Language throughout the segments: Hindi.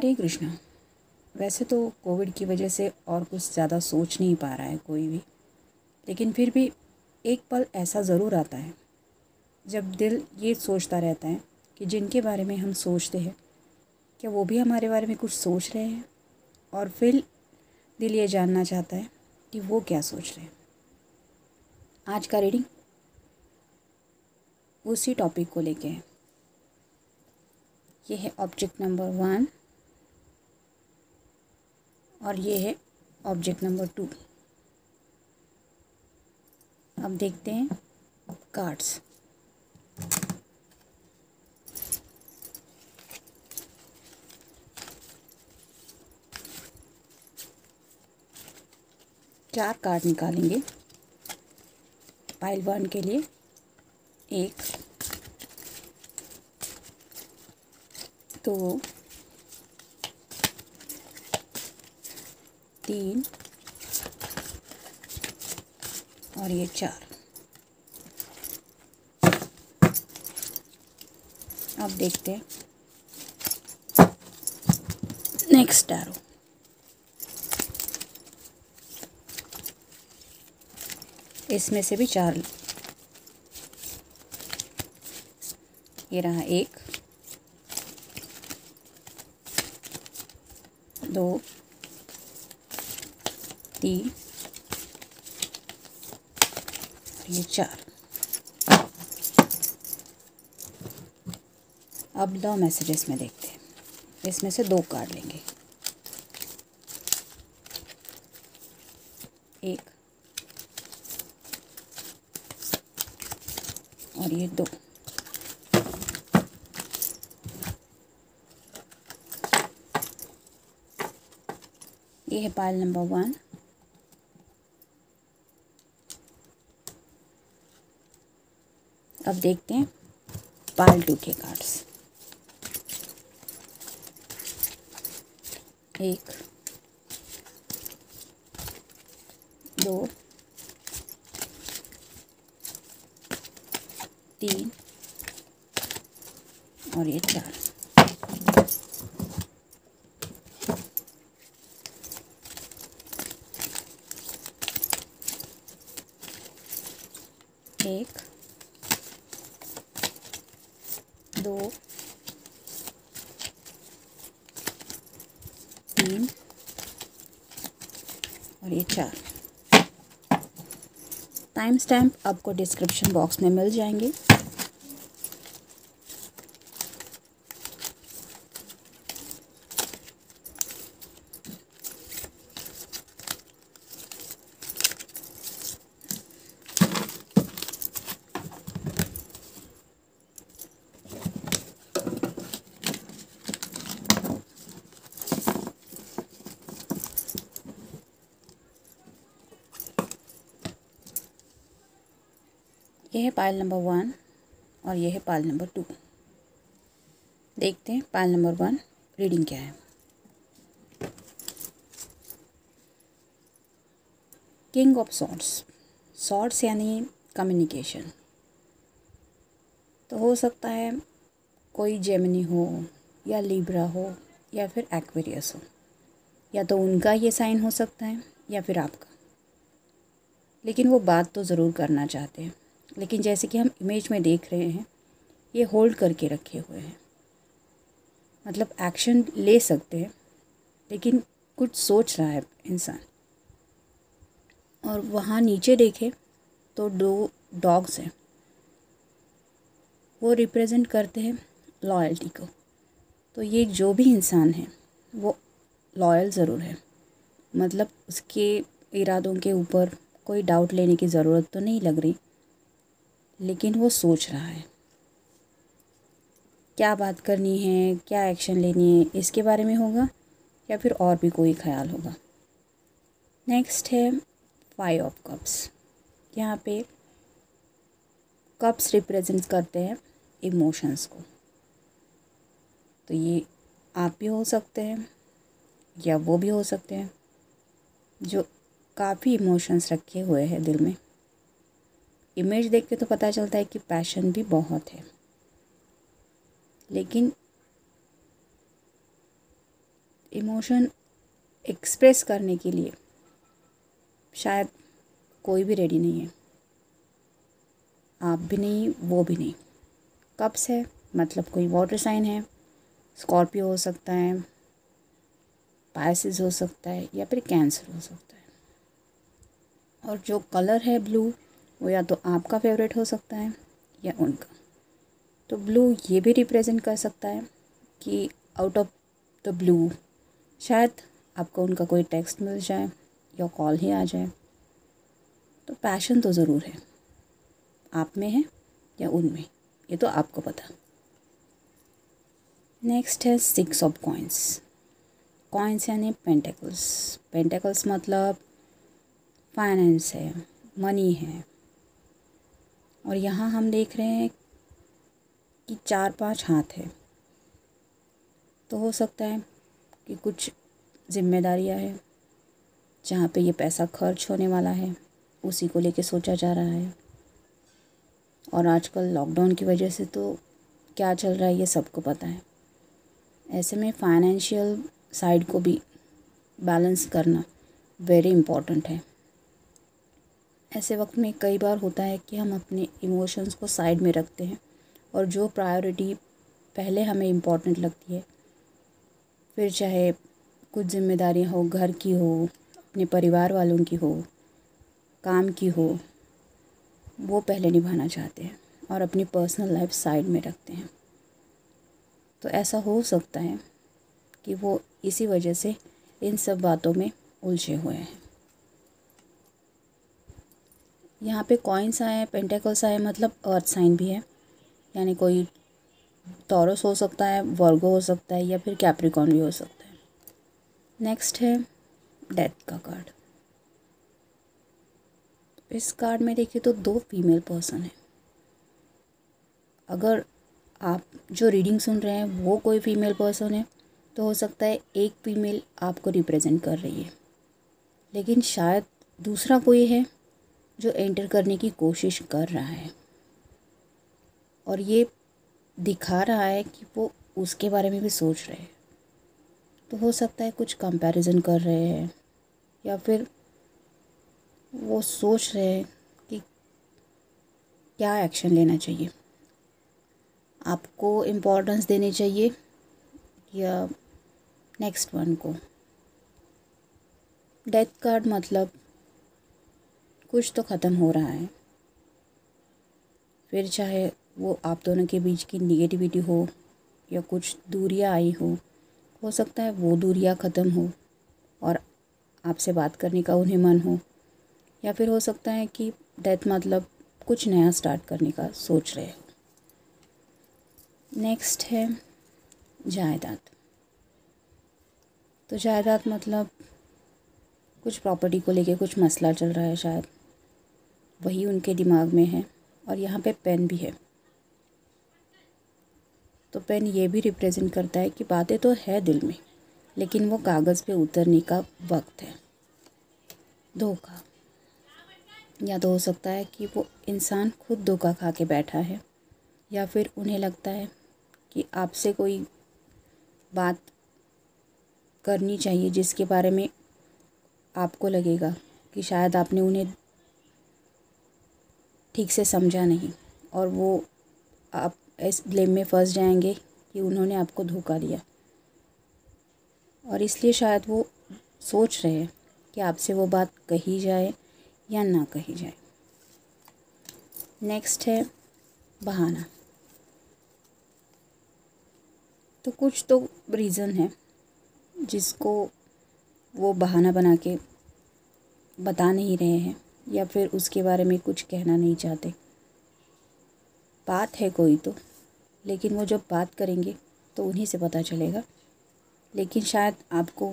हरे कृष्णा। वैसे तो कोविड की वजह से और कुछ ज़्यादा सोच नहीं पा रहा है कोई भी, लेकिन फिर भी एक पल ऐसा ज़रूर आता है जब दिल ये सोचता रहता है कि जिनके बारे में हम सोचते हैं क्या वो भी हमारे बारे में कुछ सोच रहे हैं, और फिर दिल ये जानना चाहता है कि वो क्या सोच रहे हैं। आज का रीडिंग उसी टॉपिक को लेके है। ये है ऑब्जेक्ट नंबर 1 और ये है ऑब्जेक्ट नंबर 2। अब देखते हैं कार्ड्स। चार कार्ड निकालेंगे पाइल 1 के लिए। 1 2 3 और ये 4। अब देखते हैं नेक्स्ट टैरो। इसमें से भी 4। ये रहा 1 2 3 ये 4। अब लव मैसेजेस में देखते हैं। इसमें से 2 कार्ड लेंगे। 1 और ये 2। ये है पाइल नंबर 1। अब देखते हैं पाइल 2 के कार्ड्स। 1 2 3 और ये 4। एक 2 3 और ये 4। टाइम स्टैम्प आपको डिस्क्रिप्शन बॉक्स में मिल जाएंगे। ये है पाइल नंबर 1 और ये है पाइल नंबर 2। देखते हैं पाइल नंबर 1 रीडिंग क्या है। King of swords. सॉर्ड्स यानी कम्युनिकेशन। तो हो सकता है कोई जेमिनी हो या लिब्रा हो या फिर एक्वेरियस हो, या तो उनका ये साइन हो सकता है या फिर आपका। लेकिन वो बात तो ज़रूर करना चाहते हैं, लेकिन जैसे कि हम इमेज में देख रहे हैं ये होल्ड करके रखे हुए हैं। मतलब एक्शन ले सकते हैं लेकिन कुछ सोच रहा है इंसान। और वहाँ नीचे देखें तो 2 डॉग्स हैं, वो रिप्रेजेंट करते हैं लॉयल्टी को। तो ये जो भी इंसान है वो लॉयल ज़रूर है। मतलब उसके इरादों के ऊपर कोई डाउट लेने की ज़रूरत तो नहीं लग रही, लेकिन वो सोच रहा है क्या बात करनी है, क्या एक्शन लेनी है, इसके बारे में होगा या फिर और भी कोई ख्याल होगा। नेक्स्ट है 5 ऑफ कप्स। यहाँ पे कप्स रिप्रेजेंट करते हैं इमोशंस को। तो ये आप भी हो सकते हैं या वो भी हो सकते हैं जो काफ़ी इमोशंस रखे हुए हैं दिल में। इमेज देख के तो पता चलता है कि पैशन भी बहुत है, लेकिन इमोशन एक्सप्रेस करने के लिए शायद कोई भी रेडी नहीं है, आप भी नहीं, वो भी नहीं। कप्स है मतलब कोई वाटर साइन है, स्कॉर्पियो हो सकता है, पाइसेस हो सकता है, या फिर कैंसर हो सकता है। और जो कलर है ब्लू, वो या तो आपका फेवरेट हो सकता है या उनका। तो ब्लू ये भी रिप्रेजेंट कर सकता है कि आउट ऑफ द ब्लू शायद आपको उनका कोई टेक्स्ट मिल जाए या कॉल ही आ जाए। तो पैशन तो ज़रूर है, आप में है या उनमें, ये तो आपको पता। नेक्स्ट है 6 ऑफ कॉइन्स। कॉइन्स यानी पेंटेकल्स। पेंटेकल्स मतलब फाइनेंस है, मनी है। और यहाँ हम देख रहे हैं कि 4-5 हाथ है। तो हो सकता है कि कुछ जिम्मेदारियाँ हैं जहाँ पे ये पैसा खर्च होने वाला है, उसी को लेके सोचा जा रहा है। और आजकल लॉकडाउन की वजह से तो क्या चल रहा है ये सबको पता है। ऐसे में फाइनेंशियल साइड को भी बैलेंस करना वेरी इम्पॉर्टेंट है। ऐसे वक्त में कई बार होता है कि हम अपने इमोशंस को साइड में रखते हैं और जो प्रायोरिटी पहले हमें इम्पॉर्टेंट लगती है, फिर चाहे कुछ जिम्मेदारियां हो, घर की हो, अपने परिवार वालों की हो, काम की हो, वो पहले निभाना चाहते हैं और अपनी पर्सनल लाइफ साइड में रखते हैं। तो ऐसा हो सकता है कि वो इसी वजह से इन सब बातों में उलझे हुए हैं। यहाँ पे कॉइन्स आए हैं, पेंटेकल्स आए, मतलब अर्थ साइन भी है, यानी कोई टॉरस हो सकता है, वर्गो हो सकता है, या फिर कैप्रिकॉर्न भी हो सकता है। नेक्स्ट है डेथ का कार्ड। इस कार्ड में देखिए तो 2 फीमेल पर्सन है। अगर आप जो रीडिंग सुन रहे हैं वो कोई फीमेल पर्सन है तो हो सकता है एक फीमेल आपको रिप्रेजेंट कर रही है, लेकिन शायद दूसरा कोई है जो एंटर करने की कोशिश कर रहा है और ये दिखा रहा है कि वो उसके बारे में भी सोच रहे हैं। तो हो सकता है कुछ कंपैरिजन कर रहे हैं या फिर वो सोच रहे हैं कि क्या एक्शन लेना चाहिए, आपको इम्पोर्टेंस देनी चाहिए या नेक्स्ट वन को। डेथ कार्ड मतलब कुछ तो ख़त्म हो रहा है, फिर चाहे वो आप दोनों के बीच की निगेटिविटी हो या कुछ दूरियां आई हो सकता है वो दूरियां ख़त्म हो और आपसे बात करने का उन्हें मन हो, या फिर हो सकता है कि डेथ मतलब कुछ नया स्टार्ट करने का सोच रहे हो। नेक्स्ट है जायदाद। तो जायदाद मतलब कुछ प्रॉपर्टी को लेके कुछ मसला चल रहा है, शायद वही उनके दिमाग में है। और यहाँ पे पेन भी है, तो पेन ये भी रिप्रेजेंट करता है कि बातें तो है दिल में, लेकिन वो कागज़ पे उतरने का वक्त है। धोखा, या तो हो सकता है कि वो इंसान खुद धोखा खा के बैठा है, या फिर उन्हें लगता है कि आपसे कोई बात करनी चाहिए जिसके बारे में आपको लगेगा कि शायद आपने उन्हें ठीक से समझा नहीं, और वो आप इस ब्लेम में फंस जाएंगे कि उन्होंने आपको धोखा दिया, और इसलिए शायद वो सोच रहे हैं कि आपसे वो बात कही जाए या ना कही जाए। नेक्स्ट है बहाना। तो कुछ तो रीज़न है जिसको वो बहाना बना के बता नहीं रहे हैं, या फिर उसके बारे में कुछ कहना नहीं चाहते। बात है कोई तो, लेकिन वो जब बात करेंगे तो उन्हीं से पता चलेगा, लेकिन शायद आपको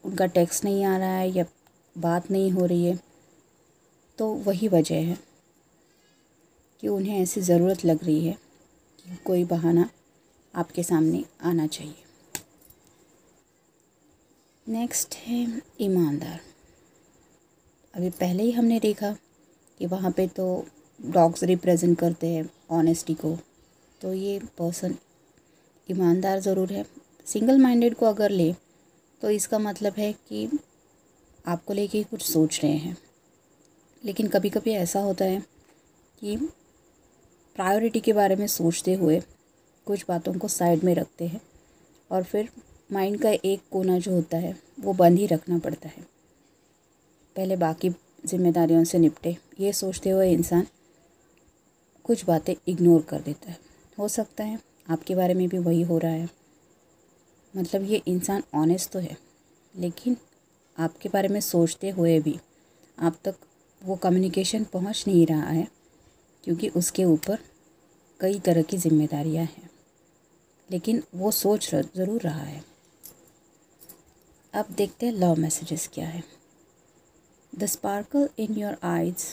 उनका टेक्स्ट नहीं आ रहा है या बात नहीं हो रही है। तो वही वजह है कि उन्हें ऐसी ज़रूरत लग रही है कि कोई बहाना आपके सामने आना चाहिए। नेक्स्ट है ईमानदार। अभी पहले ही हमने देखा कि वहाँ पे तो डॉग्स रिप्रेजेंट करते हैं ऑनेस्टी को, तो ये पर्सन ईमानदार ज़रूर है। सिंगल माइंडेड को अगर ले तो इसका मतलब है कि आपको लेके कुछ सोच रहे हैं। लेकिन कभी कभी ऐसा होता है कि प्रायोरिटी के बारे में सोचते हुए कुछ बातों को साइड में रखते हैं और फिर माइंड का एक कोना जो होता है वो बंद ही रखना पड़ता है। पहले बाकी जिम्मेदारियों से निपटे, ये सोचते हुए इंसान कुछ बातें इग्नोर कर देता है। हो सकता है आपके बारे में भी वही हो रहा है। मतलब ये इंसान ऑनेस्ट तो है, लेकिन आपके बारे में सोचते हुए भी आप तक वो कम्युनिकेशन पहुंच नहीं रहा है, क्योंकि उसके ऊपर कई तरह की जिम्मेदारियां हैं। लेकिन वो सोच ज़रूर रहा है। अब देखते हैं लव मैसेजेस क्या है। The sparkle in your eyes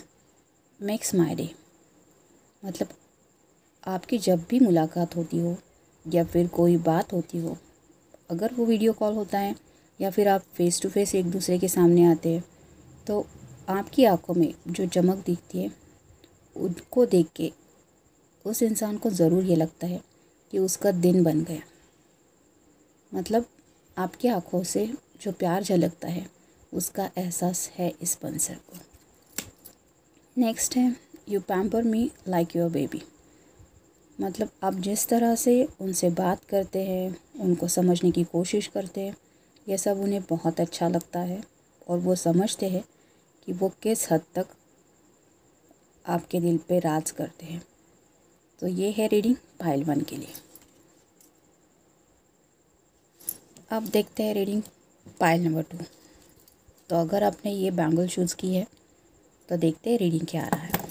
makes my day. मतलब आपकी जब भी मुलाकात होती हो या फिर कोई बात होती हो, अगर वो वीडियो कॉल होता है या फिर आप फ़ेस टू फेस एक दूसरे के सामने आते हैं, तो आपकी आंखों में जो चमक दिखती है उनको देख के उस इंसान को ज़रूर ये लगता है कि उसका दिन बन गया। मतलब आपकी आंखों से जो प्यार झलकता है उसका एहसास है इस बंसर को। नेक्स्ट है you pamper me like your baby. मतलब आप जिस तरह से उनसे बात करते हैं, उनको समझने की कोशिश करते हैं, यह सब उन्हें बहुत अच्छा लगता है और वो समझते हैं कि वो किस हद तक आपके दिल पे राज करते हैं। तो ये है रीडिंग पाइल 1 के लिए। अब देखते हैं रीडिंग पाइल नंबर 2। तो अगर आपने ये बैंगल चूज़ की है तो देखते हैं रीडिंग क्या आ रहा है।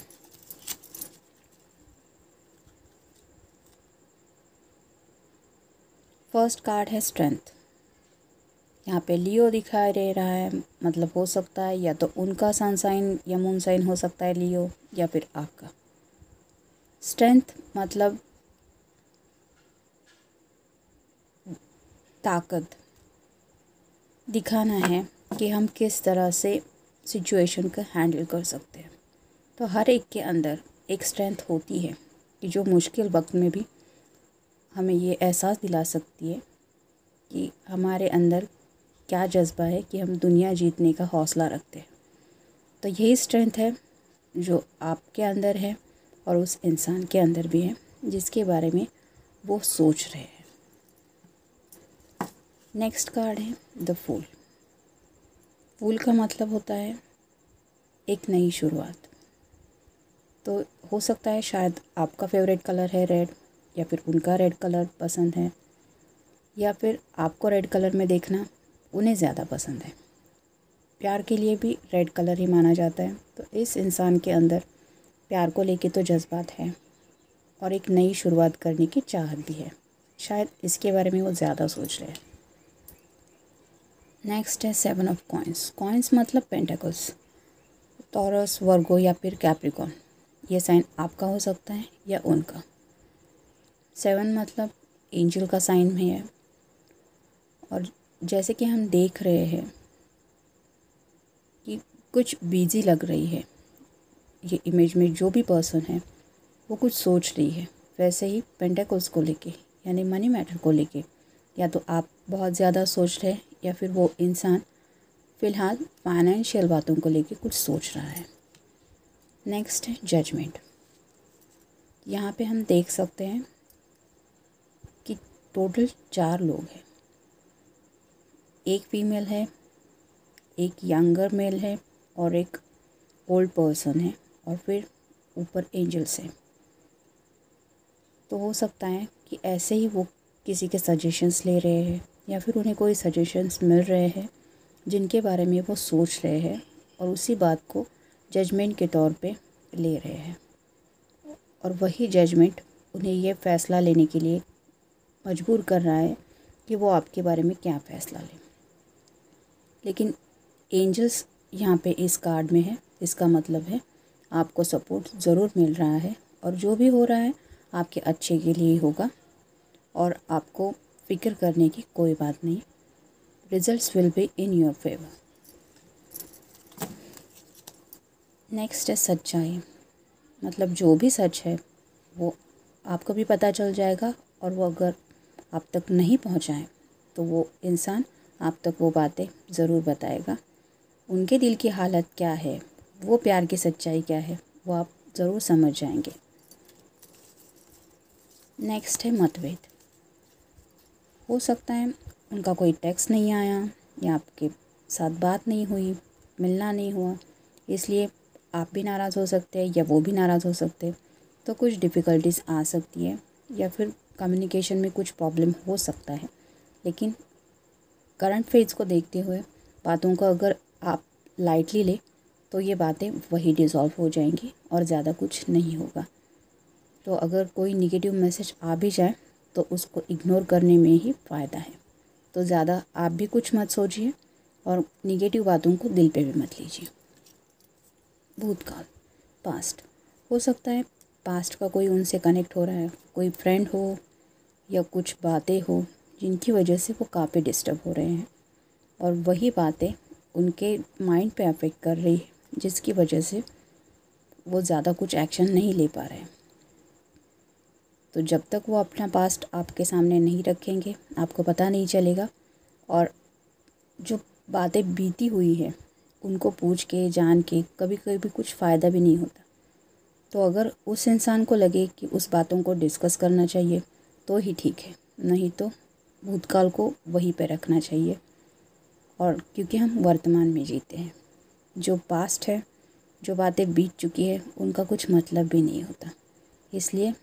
फर्स्ट कार्ड है स्ट्रेंथ। यहाँ पे लियो दिखाई दे रहा है। मतलब हो सकता है या तो उनका सन साइन या मून साइन हो सकता है लियो, या फिर आपका। स्ट्रेंथ मतलब ताकत दिखाना है कि हम किस तरह से सिचुएशन को हैंडल कर सकते हैं। तो हर एक के अंदर एक स्ट्रेंथ होती है कि जो मुश्किल वक्त में भी हमें ये एहसास दिला सकती है कि हमारे अंदर क्या जज्बा है कि हम दुनिया जीतने का हौसला रखते हैं। तो यही स्ट्रेंथ है जो आपके अंदर है और उस इंसान के अंदर भी है जिसके बारे में वो सोच रहे हैं। नेक्स्ट कार्ड है द फूल। फूल का मतलब होता है एक नई शुरुआत। तो हो सकता है शायद आपका फेवरेट कलर है रेड, या फिर उनका रेड कलर पसंद है, या फिर आपको रेड कलर में देखना उन्हें ज़्यादा पसंद है। प्यार के लिए भी रेड कलर ही माना जाता है। तो इस इंसान के अंदर प्यार को लेके तो जज्बात है और एक नई शुरुआत करने की चाहत भी है। शायद इसके बारे में वो ज़्यादा सोच रहे हैं। नेक्स्ट है 7 ऑफ कॉइन्स। कॉइन्स मतलब पेंटेकल्स। टॉरस, वर्गो या फिर कैप्रिकॉन, ये साइन आपका हो सकता है या उनका। 7 मतलब एंजल का साइन में है। और जैसे कि हम देख रहे हैं कि कुछ बिजी लग रही है ये इमेज में, जो भी पर्सन है वो कुछ सोच रही है। वैसे ही पेंटेकल्स को लेके यानी मनी मैटर को लेके या तो आप बहुत ज़्यादा सोच रहे हैं या फिर वो इंसान फ़िलहाल फाइनेंशियल बातों को लेके कुछ सोच रहा है। नेक्स्ट है जजमेंट। यहाँ पे हम देख सकते हैं कि टोटल 4 लोग हैं। एक फीमेल है, एक यंगर मेल है और एक ओल्ड पर्सन है, और फिर ऊपर एंजल्स हैं। तो हो सकता है कि ऐसे ही वो किसी के सजेशंस ले रहे हैं या फिर उन्हें कोई सजेशंस मिल रहे हैं जिनके बारे में वो सोच रहे हैं और उसी बात को जजमेंट के तौर पे ले रहे हैं। और वही जजमेंट उन्हें ये फ़ैसला लेने के लिए मजबूर कर रहा है कि वो आपके बारे में क्या फ़ैसला लें। लेकिन एंजल्स यहाँ पे इस कार्ड में है। इसका मतलब है आपको सपोर्ट ज़रूर मिल रहा है और जो भी हो रहा है आपके अच्छे के लिए ही होगा और आपको फ़िक्र करने की कोई बात नहीं। Results will be in your favour. Next है सच्चाई। मतलब जो भी सच है वो आपको भी पता चल जाएगा, और वो अगर आप तक नहीं पहुँचाए तो वो इंसान आप तक वो बातें ज़रूर बताएगा। उनके दिल की हालत क्या है, वो प्यार की सच्चाई क्या है, वो आप ज़रूर समझ जाएंगे। नेक्स्ट है मतभेद। हो सकता है उनका कोई टेक्स्ट नहीं आया या आपके साथ बात नहीं हुई, मिलना नहीं हुआ, इसलिए आप भी नाराज़ हो सकते हैं या वो भी नाराज़ हो सकते हैं। तो कुछ डिफ़िकल्टीज आ सकती है या फिर कम्युनिकेशन में कुछ प्रॉब्लम हो सकता है। लेकिन करंट फेज को देखते हुए बातों को अगर आप लाइटली ले तो ये बातें वही डिज़ोल्व हो जाएंगी और ज़्यादा कुछ नहीं होगा। तो अगर कोई निगेटिव मैसेज आ भी जाए तो उसको इग्नोर करने में ही फ़ायदा है। तो ज़्यादा आप भी कुछ मत सोचिए और निगेटिव बातों को दिल पे भी मत लीजिए। भूतकाल, पास्ट। हो सकता है पास्ट का कोई उनसे कनेक्ट हो रहा है, कोई फ्रेंड हो या कुछ बातें हो जिनकी वजह से वो काफ़ी डिस्टर्ब हो रहे हैं और वही बातें उनके माइंड पे अफेक्ट कर रही है, जिसकी वजह से वो ज़्यादा कुछ एक्शन नहीं ले पा रहे हैं। तो जब तक वो अपना पास्ट आपके सामने नहीं रखेंगे आपको पता नहीं चलेगा और जो बातें बीती हुई है उनको पूछ के जान के कभी कभी कुछ फ़ायदा भी नहीं होता। तो अगर उस इंसान को लगे कि उस बातों को डिस्कस करना चाहिए तो ही ठीक है, नहीं तो भूतकाल को वहीं पे रखना चाहिए। और क्योंकि हम वर्तमान में जीते हैं, जो पास्ट है, जो बातें बीत चुकी है उनका कुछ मतलब भी नहीं होता, इसलिए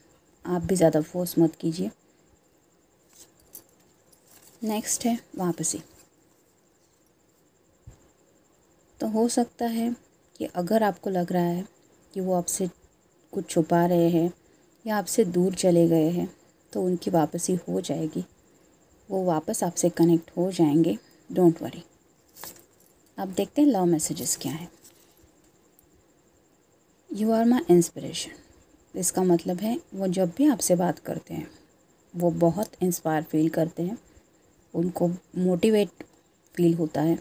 आप भी ज़्यादा फोर्स मत कीजिए। नेक्स्ट है वापसी। तो हो सकता है कि अगर आपको लग रहा है कि वो आपसे कुछ छुपा रहे हैं या आपसे दूर चले गए हैं तो उनकी वापसी हो जाएगी, वो वापस आपसे कनेक्ट हो जाएंगे, डोंट वरी। अब देखते हैं लव मैसेजेस क्या है। You are my inspiration. इसका मतलब है वो जब भी आपसे बात करते हैं वो बहुत इंस्पायर फील करते हैं, उनको मोटिवेट फील होता है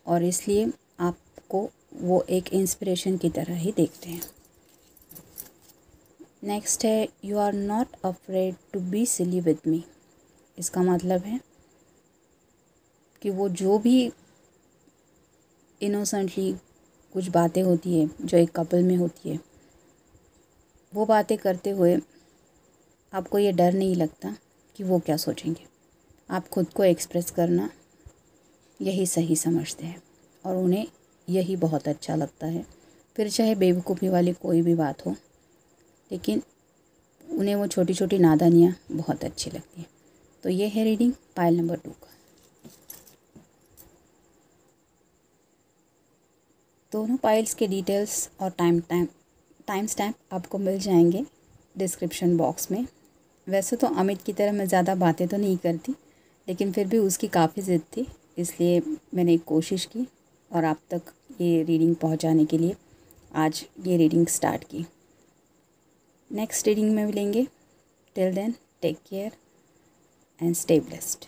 और इसलिए आपको वो एक इंस्पिरेशन की तरह ही देखते हैं। नेक्स्ट है you are not afraid to be silly with me. इसका मतलब है कि वो जो भी इनोसेंटली कुछ बातें होती है जो एक कपल में होती है, वो बातें करते हुए आपको ये डर नहीं लगता कि वो क्या सोचेंगे। आप खुद को एक्सप्रेस करना यही सही समझते हैं और उन्हें यही बहुत अच्छा लगता है, फिर चाहे बेवकूफ़ी वाली कोई भी बात हो, लेकिन उन्हें वो छोटी छोटी नादानियाँ बहुत अच्छी लगती हैं। तो ये है रीडिंग पाइल नंबर 2 का। दोनों पाइल्स के डिटेल्स और टाइम स्टैम्प आपको मिल जाएंगे डिस्क्रिप्शन बॉक्स में। वैसे तो अमित की तरह मैं ज़्यादा बातें तो नहीं करती, लेकिन फिर भी उसकी काफ़ी ज़िद थी, इसलिए मैंने कोशिश की और आप तक ये रीडिंग पहुंचाने के लिए आज ये रीडिंग स्टार्ट की। नेक्स्ट रीडिंग में मिलेंगे। Till then take care and stay blessed.